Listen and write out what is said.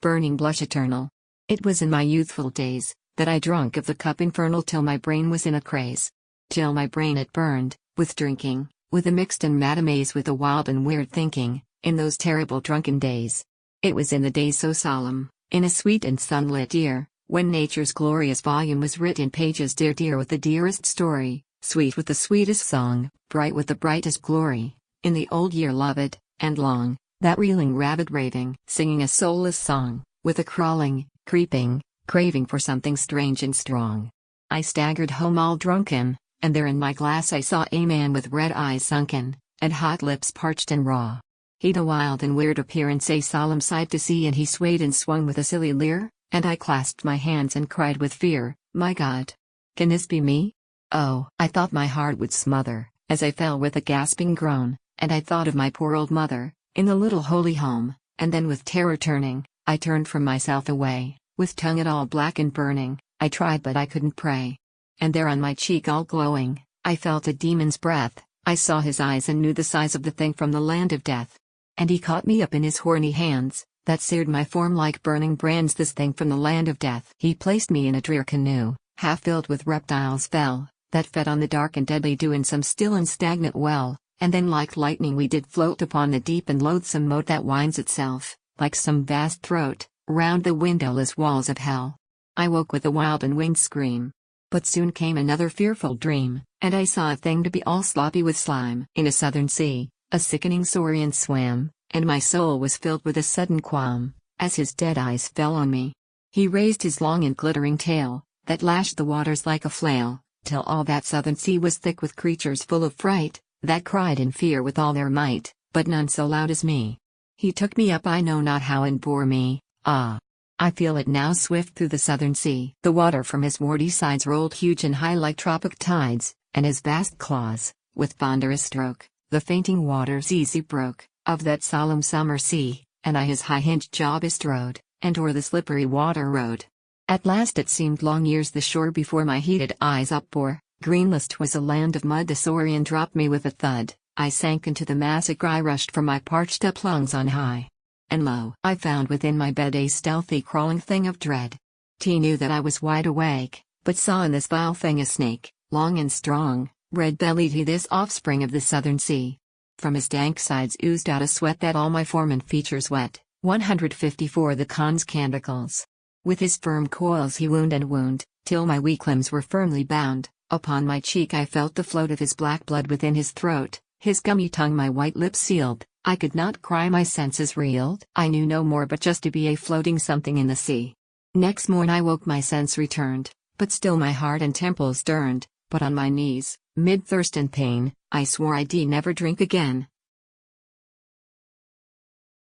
burning blush eternal. It was in my youthful days that I drunk of the cup infernal till my brain was in a craze. Till my brain it burned, with drinking, with a mixed and mad amaze with a wild and weird thinking, in those terrible drunken days. It was in the days so solemn, in a sweet and sunlit year, when nature's glorious volume was writ in pages dear dear with the dearest story, sweet with the sweetest song, bright with the brightest glory, in the old year loved, and long, that reeling rabid raving, singing a soulless song, with a crawling, creeping, craving for something strange and strong. I staggered home all drunken, and there in my glass I saw a man with red eyes sunken, and hot lips parched and raw. He'd a wild and weird appearance, a solemn sight to see, and he swayed and swung with a silly leer, and I clasped my hands and cried with fear, my God! Can this be me? Oh, I thought my heart would smother, as I fell with a gasping groan, and I thought of my poor old mother, in the little holy home, and then with terror turning, I turned from myself away, with tongue at all black and burning, I tried but I couldn't pray. And there on my cheek all glowing, I felt a demon's breath, I saw his eyes and knew the size of the thing from the land of death. And he caught me up in his horny hands, that seared my form like burning brands, this thing from the land of death. He placed me in a drear canoe, half filled with reptiles fell, that fed on the dark and deadly dew in some still and stagnant well, and then like lightning we did float upon the deep and loathsome moat that winds itself, like some vast throat, round the windowless walls of hell. I woke with a wild and winged scream. But soon came another fearful dream, and I saw a thing to be all sloppy with slime. In a southern sea, a sickening saurian swam, and my soul was filled with a sudden qualm, as his dead eyes fell on me. He raised his long and glittering tail, that lashed the waters like a flail, till all that southern sea was thick with creatures full of fright, that cried in fear with all their might, but none so loud as me. He took me up I know not how and bore me, ah! I feel it now, swift through the southern sea. The water from his warty sides rolled huge and high like tropic tides, and his vast claws, with ponderous stroke, the fainting waters easy broke, of that solemn summer sea, and I his high-hinged jaw bestrode, and o'er the slippery water rode. At last it seemed long years the shore before my heated eyes upbore, greenless 'twas a land of mud, the saurian dropped me with a thud, I sank into the mass, a cry rushed from my parched up lungs on high. And lo, I found within my bed a stealthy crawling thing of dread. T knew that I was wide awake, but saw in this vile thing a snake, long and strong, red-bellied, he this offspring of the southern sea. From his dank sides oozed out a sweat that all my form and features wet. 154 The Khan's Canticles. With his firm coils he wound and wound, till my weak limbs were firmly bound. Upon my cheek I felt the float of his black blood, within his throat, his gummy tongue my white lips sealed. I could not cry, my senses reeled. I knew no more but just to be a floating something in the sea. Next morn I woke, my sense returned, but still my heart and temples burned. But on my knees, mid thirst and pain, I swore I'd never drink again,